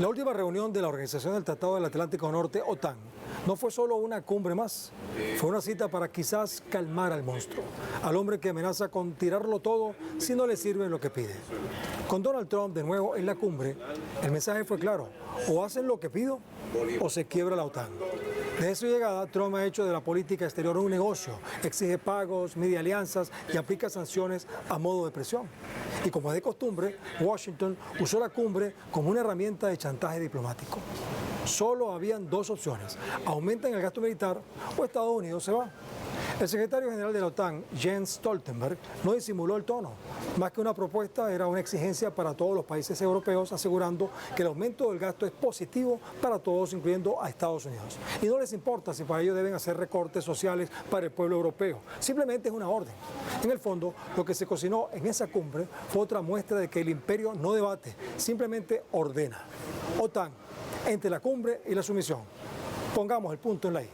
La última reunión de la Organización del Tratado del Atlántico Norte, OTAN, no fue solo una cumbre más, fue una cita para quizás calmar al monstruo, al hombre que amenaza con tirarlo todo si no le sirve lo que pide. Con Donald Trump de nuevo en la cumbre, el mensaje fue claro: o hacen lo que pido o se quiebra la OTAN. Desde su llegada, Trump ha hecho de la política exterior un negocio, exige pagos, mide alianzas y aplica sanciones a modo de presión. Y como es de costumbre, Washington usó la cumbre como una herramienta de chantaje diplomático. Solo habían dos opciones: aumentan el gasto militar o Estados Unidos se va. El secretario general de la OTAN, Jens Stoltenberg, no disimuló el tono. Más que una propuesta, era una exigencia para todos los países europeos, asegurando que el aumento del gasto es positivo para todos, incluyendo a Estados Unidos. Y no les importa si para ello deben hacer recortes sociales para el pueblo europeo. Simplemente es una orden. En el fondo, lo que se cocinó en esa cumbre fue otra muestra de que el imperio no debate, simplemente ordena. OTAN, entre la cumbre y la sumisión. Pongamos el punto en la I.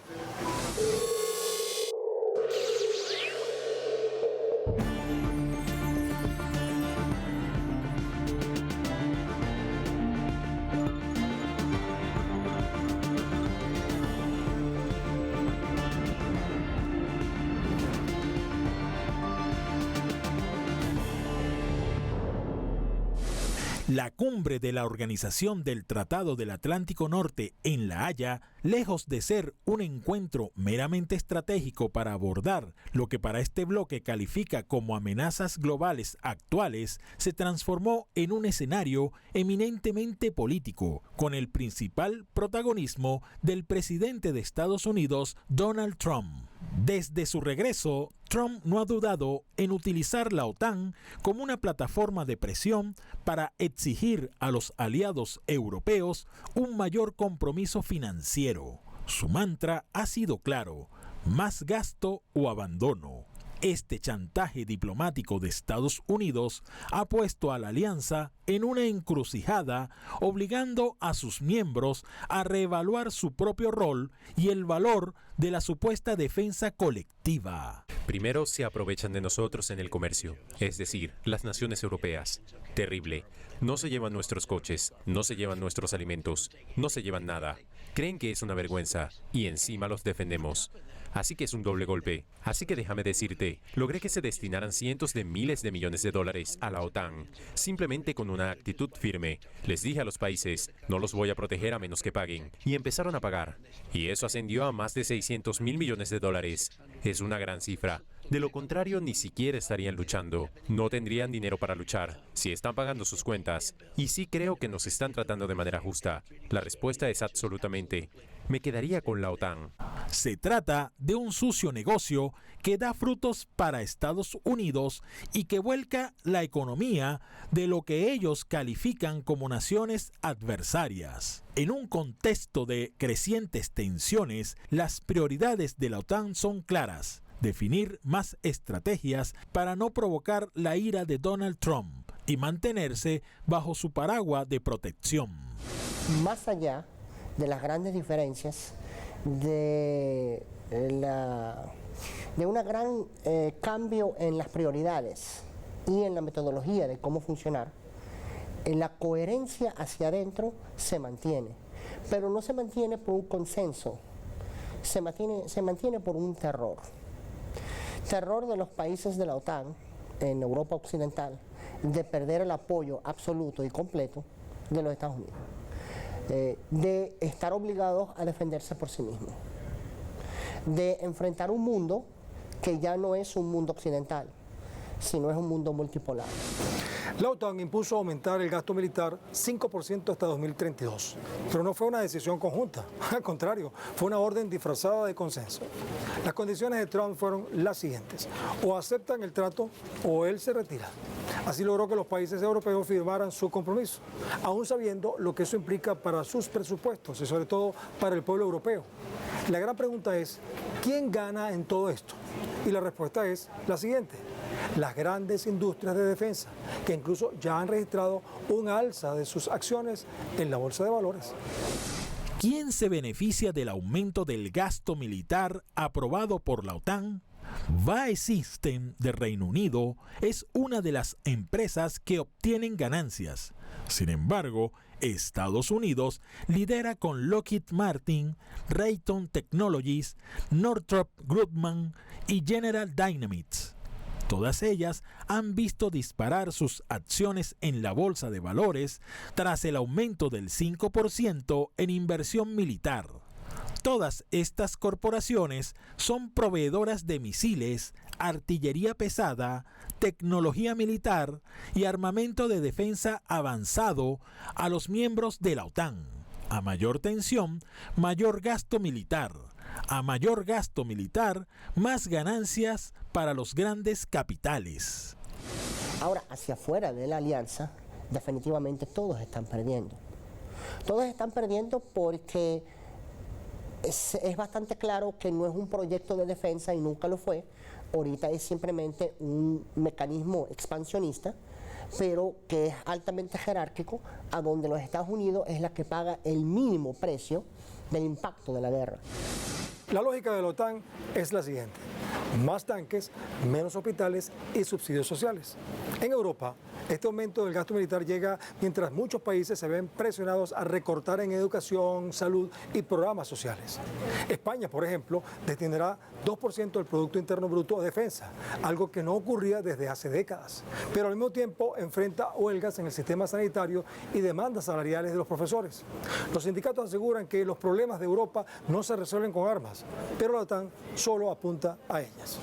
La cumbre de la Organización del Tratado del Atlántico Norte en La Haya, lejos de ser un encuentro meramente estratégico para abordar lo que para este bloque califica como amenazas globales actuales, se transformó en un escenario eminentemente político, con el principal protagonismo del presidente de Estados Unidos, Donald Trump. Desde su regreso, Trump no ha dudado en utilizar la OTAN como una plataforma de presión para exigir a los aliados europeos un mayor compromiso financiero. Su mantra ha sido claro: más gasto o abandono. Este chantaje diplomático de Estados Unidos ha puesto a la alianza en una encrucijada, obligando a sus miembros a reevaluar su propio rol y el valor de la supuesta defensa colectiva. Primero se aprovechan de nosotros en el comercio, es decir, las naciones europeas. Terrible. No se llevan nuestros coches, no se llevan nuestros alimentos, no se llevan nada. Creen que es una vergüenza y encima los defendemos. Así que es un doble golpe. Así que déjame decirte, logré que se destinaran cientos de miles de millones de dólares a la OTAN, simplemente con una actitud firme. Les dije a los países, no los voy a proteger a menos que paguen. Y empezaron a pagar. Y eso ascendió a más de 600.000 millones de dólares. Es una gran cifra. De lo contrario, ni siquiera estarían luchando. No tendrían dinero para luchar. Si están pagando sus cuentas. Y sí creo que nos están tratando de manera justa. La respuesta es absolutamente. Me quedaría con la OTAN. Se trata de un sucio negocio que da frutos para Estados Unidos y que vuelca la economía de lo que ellos califican como naciones adversarias. En un contexto de crecientes tensiones, las prioridades de la OTAN son claras: definir más estrategias para no provocar la ira de Donald Trump y mantenerse bajo su paraguas de protección. Más allá de las grandes diferencias, de un gran cambio en las prioridades y en la metodología de cómo funcionar, la coherencia hacia adentro se mantiene, pero no se mantiene por un consenso, se mantiene por un terror de los países de la OTAN en Europa Occidental, de perder el apoyo absoluto y completo de los Estados Unidos, de estar obligados a defenderse por sí mismos, de enfrentar un mundo que ya no es un mundo occidental, sino es un mundo multipolar. La OTAN impuso aumentar el gasto militar 5% hasta 2032, pero no fue una decisión conjunta, al contrario, fue una orden disfrazada de consenso. Las condiciones de Trump fueron las siguientes: o aceptan el trato o él se retira. Así logró que los países europeos firmaran su compromiso, aún sabiendo lo que eso implica para sus presupuestos y sobre todo para el pueblo europeo. La gran pregunta es, ¿quién gana en todo esto? Y la respuesta es la siguiente: las grandes industrias de defensa, que incluso ya han registrado un alza de sus acciones en la bolsa de valores. ¿Quién se beneficia del aumento del gasto militar aprobado por la OTAN? VAE System de Reino Unido es una de las empresas que obtienen ganancias. Sin embargo, Estados Unidos lidera con Lockheed Martin, Raytheon Technologies, Northrop Grumman y General Dynamics. Todas ellas han visto disparar sus acciones en la bolsa de valores tras el aumento del 5% en inversión militar. Todas estas corporaciones son proveedoras de misiles, artillería pesada, tecnología militar y armamento de defensa avanzado a los miembros de la OTAN. A mayor tensión, mayor gasto militar. A mayor gasto militar, más ganancias para los grandes capitales. Ahora, hacia afuera de la alianza, definitivamente todos están perdiendo. Todos están perdiendo porque es bastante claro que no es un proyecto de defensa y nunca lo fue. Ahorita es simplemente un mecanismo expansionista, pero que es altamente jerárquico, a donde los Estados Unidos es la que paga el mínimo precio del impacto de la guerra. La lógica de la OTAN es la siguiente: más tanques, menos hospitales y subsidios sociales. En Europa, este aumento del gasto militar llega mientras muchos países se ven presionados a recortar en educación, salud y programas sociales. España, por ejemplo, destinará 2% del Producto Interno Bruto a defensa, algo que no ocurría desde hace décadas. Pero al mismo tiempo enfrenta huelgas en el sistema sanitario y demandas salariales de los profesores. Los sindicatos aseguran que los problemas de Europa no se resuelven con armas, pero la OTAN solo apunta a ellas.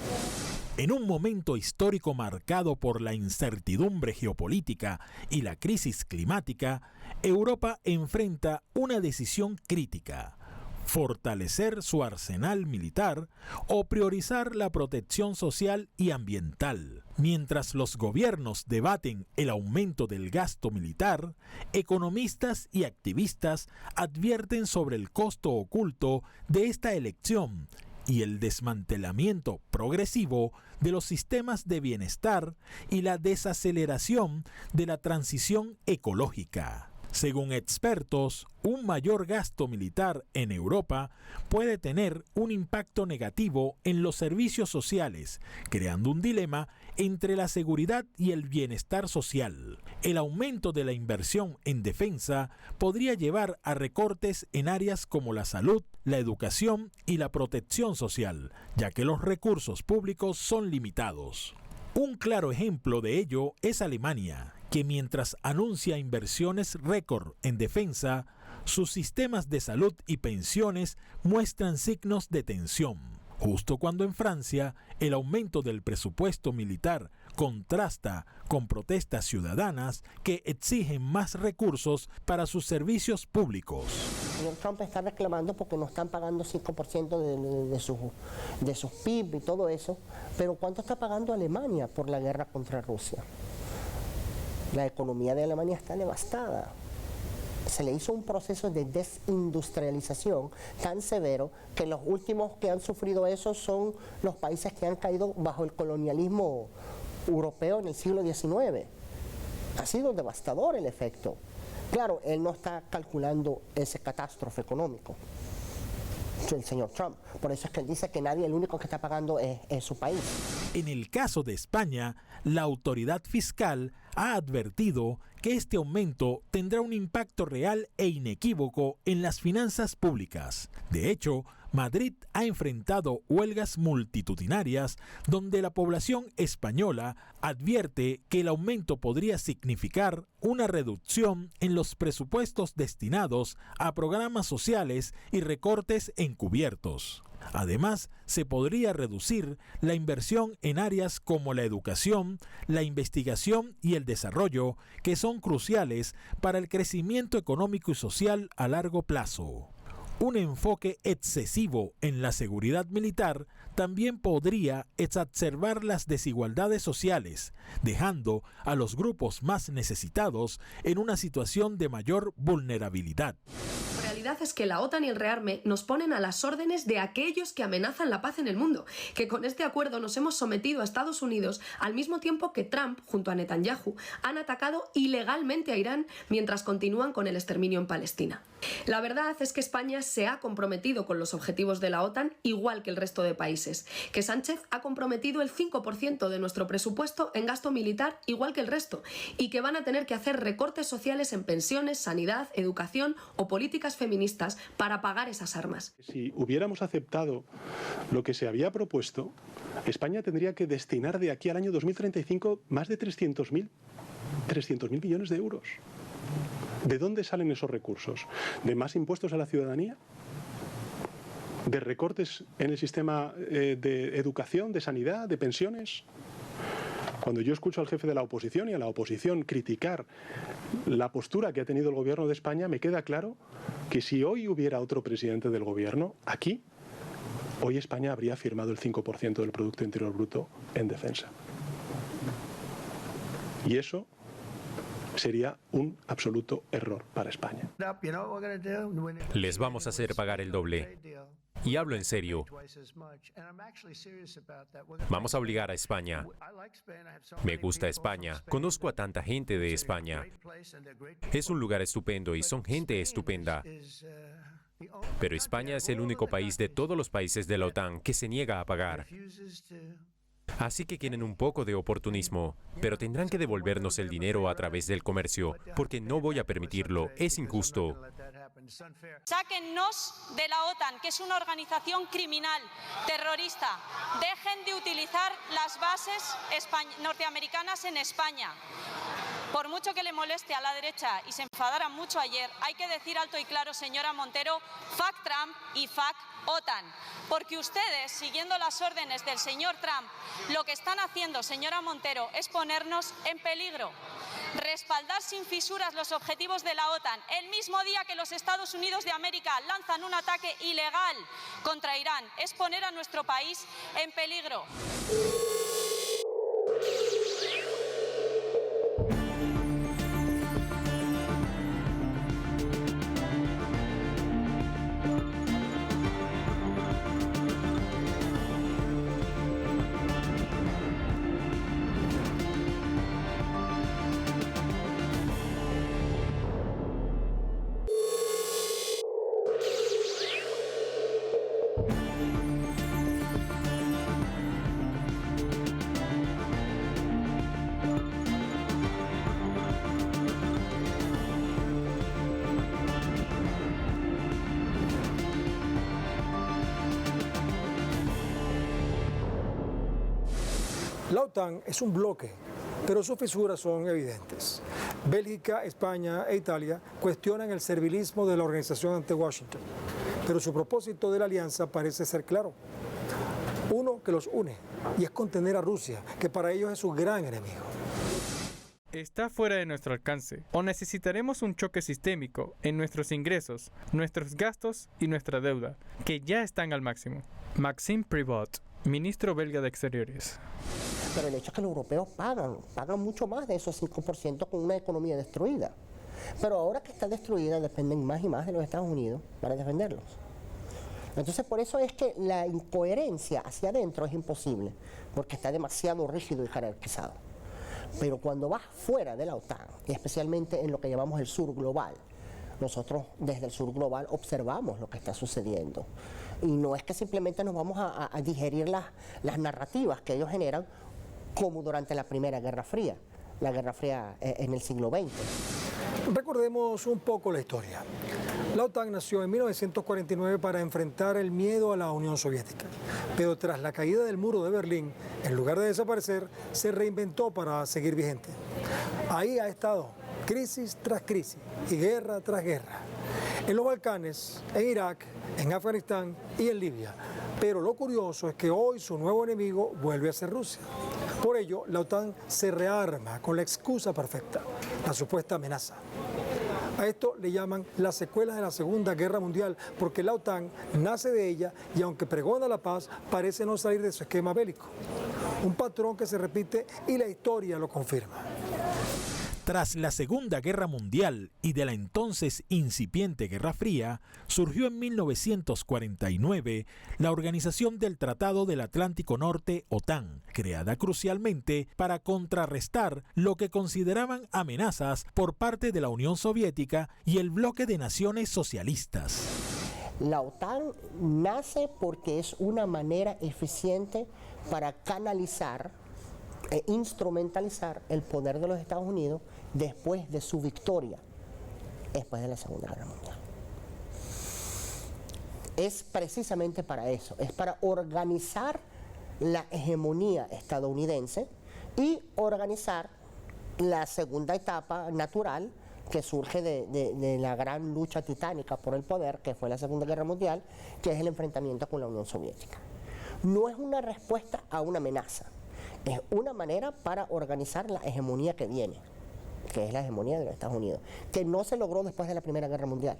En un momento histórico marcado por la incertidumbre geopolítica y la crisis climática, Europa enfrenta una decisión crítica: fortalecer su arsenal militar o priorizar la protección social y ambiental. Mientras los gobiernos debaten el aumento del gasto militar, economistas y activistas advierten sobre el costo oculto de esta elección y el desmantelamiento progresivo de los sistemas de bienestar y la desaceleración de la transición ecológica. Según expertos, un mayor gasto militar en Europa puede tener un impacto negativo en los servicios sociales, creando un dilema entre la seguridad y el bienestar social. El aumento de la inversión en defensa podría llevar a recortes en áreas como la salud, la educación y la protección social, ya que los recursos públicos son limitados. Un claro ejemplo de ello es Alemania, que mientras anuncia inversiones récord en defensa, sus sistemas de salud y pensiones muestran signos de tensión, justo cuando en Francia el aumento del presupuesto militar contrasta con protestas ciudadanas que exigen más recursos para sus servicios públicos. El señor Trump está reclamando porque no están pagando 5% de sus PIB y todo eso, pero ¿cuánto está pagando Alemania por la guerra contra Rusia? La economía de Alemania está devastada. Se le hizo un proceso de desindustrialización tan severo que los últimos que han sufrido eso son los países que han caído bajo el colonialismo europeo en el siglo XIX. Ha sido devastador el efecto. Claro, él no está calculando ese catástrofe económico, el señor Trump. Por eso es que él dice que nadie, el único que está pagando es su país. En el caso de España, la autoridad fiscal ha advertido que este aumento tendrá un impacto real e inequívoco en las finanzas públicas. De hecho, Madrid ha enfrentado huelgas multitudinarias donde la población española advierte que el aumento podría significar una reducción en los presupuestos destinados a programas sociales y recortes encubiertos. Además, se podría reducir la inversión en áreas como la educación, la investigación y el desarrollo, que son cruciales para el crecimiento económico y social a largo plazo. Un enfoque excesivo en la seguridad militar también podría exacerbar las desigualdades sociales, dejando a los grupos más necesitados en una situación de mayor vulnerabilidad. La realidad es que la OTAN y el rearme nos ponen a las órdenes de aquellos que amenazan la paz en el mundo, que con este acuerdo nos hemos sometido a Estados Unidos al mismo tiempo que Trump, junto a Netanyahu, han atacado ilegalmente a Irán mientras continúan con el exterminio en Palestina. La verdad es que España se ha comprometido con los objetivos de la OTAN igual que el resto de países, que Sánchez ha comprometido el 5% de nuestro presupuesto en gasto militar igual que el resto y que van a tener que hacer recortes sociales en pensiones, sanidad, educación o políticas feministas para pagar esas armas. Si hubiéramos aceptado lo que se había propuesto, España tendría que destinar de aquí al año 2035 más de 300.000 millones de euros. ¿De dónde salen esos recursos? ¿De más impuestos a la ciudadanía? ¿De recortes en el sistema de educación, de sanidad, de pensiones? Cuando yo escucho al jefe de la oposición y a la oposición criticar la postura que ha tenido el gobierno de España, me queda claro que si hoy hubiera otro presidente del gobierno, aquí, hoy España habría firmado el 5% del Producto Interior Bruto en defensa. Y eso sería un absoluto error para España. Les vamos a hacer pagar el doble. Y hablo en serio. Vamos a obligar a España. Me gusta España. Conozco a tanta gente de España. Es un lugar estupendo y son gente estupenda. Pero España es el único país de todos los países de la OTAN que se niega a pagar. Así que quieren un poco de oportunismo, pero tendrán que devolvernos el dinero a través del comercio, porque no voy a permitirlo, es injusto. Sáquennos de la OTAN, que es una organización criminal, terrorista. Dejen de utilizar las bases norteamericanas en España. Por mucho que le moleste a la derecha y se enfadara mucho ayer, hay que decir alto y claro, señora Montero, fuck Trump y fuck OTAN. Porque ustedes, siguiendo las órdenes del señor Trump, lo que están haciendo, señora Montero, es ponernos en peligro. Respaldar sin fisuras los objetivos de la OTAN el mismo día que los Estados Unidos de América lanzan un ataque ilegal contra Irán es poner a nuestro país en peligro. La OTAN es un bloque, pero sus fisuras son evidentes. Bélgica, España e Italia cuestionan el servilismo de la organización ante Washington, pero su propósito de la alianza parece ser claro. Uno que los une, y es contener a Rusia, que para ellos es su gran enemigo. Está fuera de nuestro alcance, o necesitaremos un choque sistémico en nuestros ingresos, nuestros gastos y nuestra deuda, que ya están al máximo. Maxime Prévost, ministro belga de Exteriores. Pero el hecho es que los europeos pagan mucho más de esos 5% con una economía destruida. Pero ahora que está destruida dependen más y más de los Estados Unidos para defenderlos. Entonces por eso es que la incoherencia hacia adentro es imposible, porque está demasiado rígido y jerarquizado. Pero cuando vas fuera de la OTAN, y especialmente en lo que llamamos el sur global, nosotros desde el sur global observamos lo que está sucediendo. Y no es que simplemente nos vamos a digerir las narrativas que ellos generan, como durante la Primera Guerra Fría, la Guerra Fría en el siglo XX. Recordemos un poco la historia. La OTAN nació en 1949 para enfrentar el miedo a la Unión Soviética, pero tras la caída del muro de Berlín, en lugar de desaparecer, se reinventó para seguir vigente. Ahí ha estado, crisis tras crisis y guerra tras guerra. En los Balcanes, en Irak, en Afganistán y en Libia. Pero lo curioso es que hoy su nuevo enemigo vuelve a ser Rusia. Por ello, la OTAN se rearma con la excusa perfecta, la supuesta amenaza. A esto le llaman las secuelas de la Segunda Guerra Mundial, porque la OTAN nace de ella y aunque pregona la paz, parece no salir de su esquema bélico. Un patrón que se repite y la historia lo confirma. Tras la Segunda Guerra Mundial y de la entonces incipiente Guerra Fría, surgió en 1949 la Organización del Tratado del Atlántico Norte, OTAN, creada crucialmente para contrarrestar lo que consideraban amenazas por parte de la Unión Soviética y el bloque de naciones socialistas. La OTAN nace porque es una manera eficiente para canalizar e instrumentalizar el poder de los Estados Unidos después de su victoria, después de la Segunda Guerra Mundial. Es precisamente para eso, es para organizar la hegemonía estadounidense y organizar la segunda etapa natural que surge de la gran lucha titánica por el poder, que fue la Segunda Guerra Mundial, que es el enfrentamiento con la Unión Soviética. No es una respuesta a una amenaza, es una manera para organizar la hegemonía que viene, que es la hegemonía de los Estados Unidos, que no se logró después de la Primera Guerra Mundial.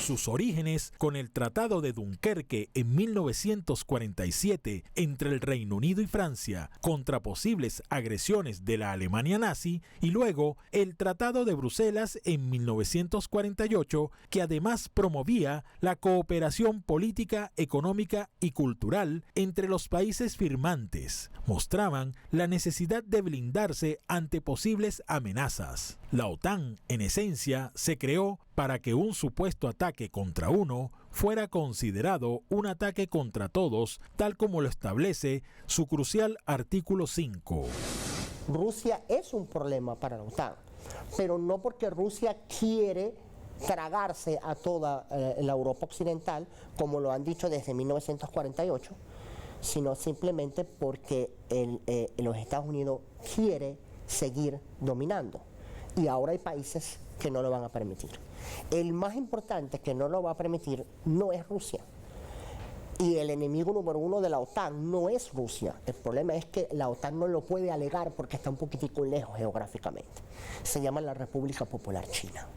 Sus orígenes con el Tratado de Dunkerque en 1947 entre el Reino Unido y Francia contra posibles agresiones de la Alemania nazi y luego el Tratado de Bruselas en 1948 que además promovía la cooperación política, económica y cultural entre los países firmantes, mostraban la necesidad de blindarse ante posibles amenazas. La OTAN, en esencia, se creó para que un supuesto ataque contra uno fuera considerado un ataque contra todos, tal como lo establece su crucial artículo 5. Rusia es un problema para la OTAN, pero no porque Rusia quiere tragarse a toda la Europa occidental, como lo han dicho desde 1948, sino simplemente porque los Estados Unidos quiere seguir dominando. Y ahora hay países que no lo van a permitir. El más importante que no lo va a permitir no es Rusia. Y el enemigo número uno de la OTAN no es Rusia. El problema es que la OTAN no lo puede alegar porque está un poquitico lejos geográficamente. Se llama la República Popular China.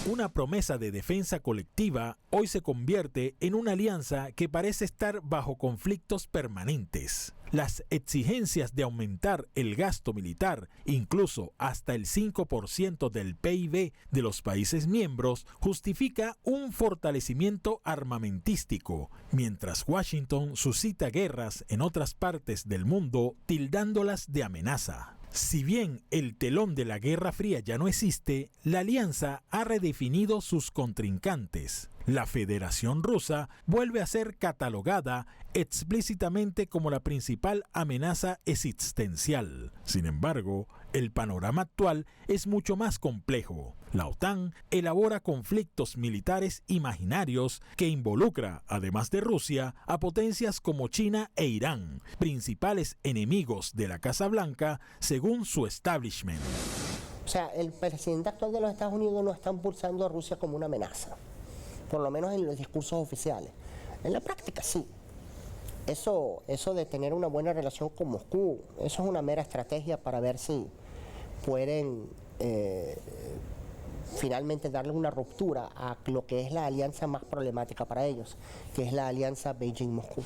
Una promesa de defensa colectiva hoy se convierte en una alianza que parece estar bajo conflictos permanentes. Las exigencias de aumentar el gasto militar, incluso hasta el 5% del PIB de los países miembros, justifica un fortalecimiento armamentístico, mientras Washington suscita guerras en otras partes del mundo, tildándolas de amenaza. Si bien el telón de la Guerra Fría ya no existe, la alianza ha redefinido sus contrincantes. La Federación Rusa vuelve a ser catalogada explícitamente como la principal amenaza existencial. Sin embargo, el panorama actual es mucho más complejo. La OTAN elabora conflictos militares imaginarios que involucra, además de Rusia, a potencias como China e Irán, principales enemigos de la Casa Blanca según su establishment. O sea, el presidente actual de los Estados Unidos no está impulsando a Rusia como una amenaza, por lo menos en los discursos oficiales. En la práctica sí. Eso de tener una buena relación con Moscú, eso es una mera estrategia para ver si pueden finalmente darle una ruptura a lo que es la alianza más problemática para ellos, que es la alianza Beijing-Moscú.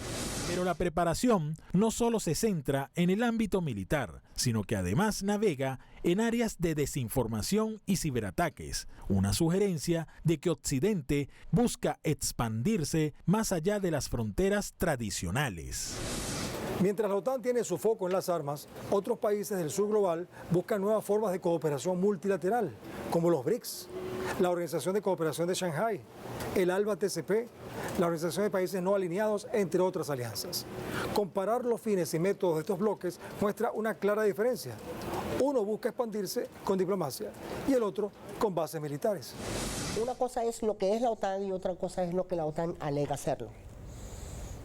Pero la preparación no solo se centra en el ámbito militar, sino que además navega en áreas de desinformación y ciberataques, una sugerencia de que Occidente busca expandirse más allá de las fronteras tradicionales. Mientras la OTAN tiene su foco en las armas, otros países del sur global buscan nuevas formas de cooperación multilateral, como los BRICS, la Organización de Cooperación de Shanghái, el ALBA-TCP, la Organización de Países No Alineados, entre otras alianzas. Comparar los fines y métodos de estos bloques muestra una clara diferencia. Uno busca expandirse con diplomacia y el otro con bases militares. Una cosa es lo que es la OTAN y otra cosa es lo que la OTAN alega hacerlo.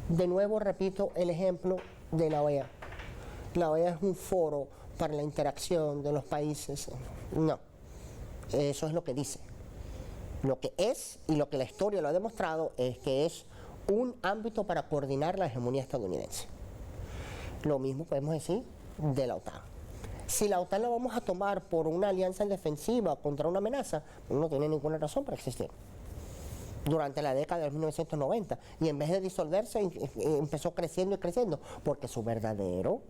De nuevo repito el ejemplo de la OEA. La OEA es un foro para la interacción de los países. No, eso es lo que dice. Lo que es y lo que la historia lo ha demostrado es que es un ámbito para coordinar la hegemonía estadounidense. Lo mismo podemos decir de la OTAN. Si la OTAN la vamos a tomar por una alianza defensiva contra una amenaza, no tiene ninguna razón para existir. Durante la década de 1990, y en vez de disolverse empezó creciendo y creciendo, porque su verdadero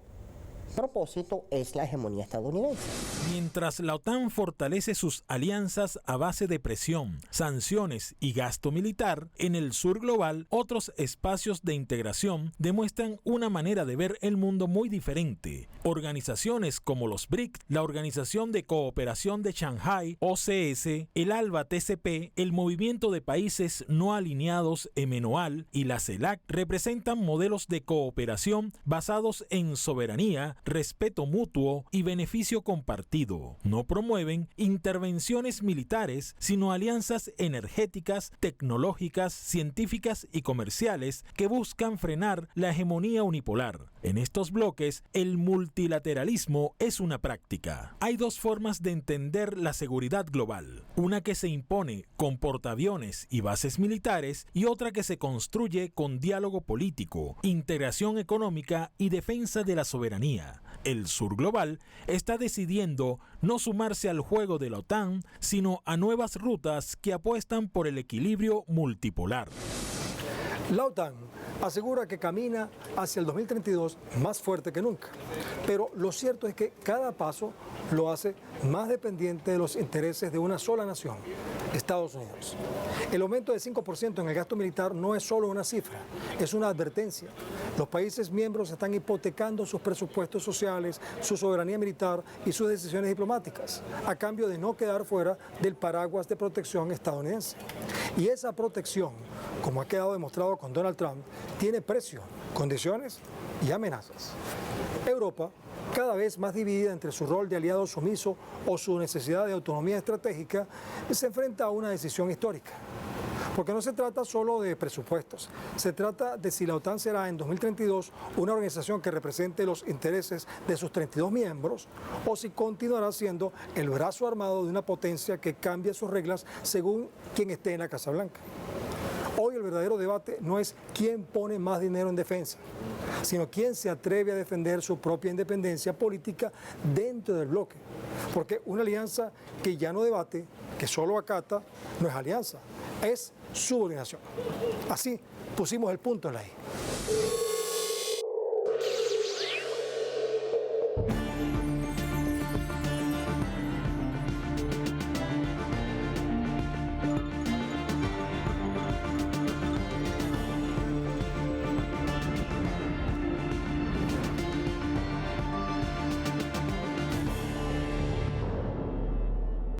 propósito es la hegemonía estadounidense. Mientras la OTAN fortalece sus alianzas a base de presión, sanciones y gasto militar, en el sur global, otros espacios de integración demuestran una manera de ver el mundo muy diferente. Organizaciones como los BRIC, la Organización de Cooperación de Shanghái, OCS, el ALBA-TCP, el Movimiento de Países No Alineados, EMENOAL, y la CELAC representan modelos de cooperación basados en soberanía, respeto mutuo y beneficio compartido. No promueven intervenciones militares, sino alianzas energéticas, tecnológicas, científicas y comerciales que buscan frenar la hegemonía unipolar. En estos bloques, el multilateralismo es una práctica. Hay dos formas de entender la seguridad global. Una que se impone con portaaviones y bases militares y otra que se construye con diálogo político, integración económica y defensa de la soberanía. El sur global está decidiendo no sumarse al juego de la OTAN, sino a nuevas rutas que apuestan por el equilibrio multipolar. La OTAN asegura que camina hacia el 2032 más fuerte que nunca, pero lo cierto es que cada paso lo hace más dependiente de los intereses de una sola nación, Estados Unidos. El aumento de 5% en el gasto militar no es solo una cifra, es una advertencia. Los países miembros están hipotecando sus presupuestos sociales, su soberanía militar y sus decisiones diplomáticas, a cambio de no quedar fuera del paraguas de protección estadounidense. Y esa protección, como ha quedado demostrado con Donald Trump, tiene precio, condiciones y amenazas. Europa, cada vez más dividida entre su rol de aliado sumiso o su necesidad de autonomía estratégica, se enfrenta a una decisión histórica. Porque no se trata solo de presupuestos, se trata de si la OTAN será en 2032 una organización que represente los intereses de sus 32 miembros o si continuará siendo el brazo armado de una potencia que cambia sus reglas según quien esté en la Casa Blanca. Hoy el verdadero debate no es quién pone más dinero en defensa, sino quién se atreve a defender su propia independencia política dentro del bloque. Porque una alianza que ya no debate, que solo acata, no es alianza, es subordinación. Así pusimos el punto en la I.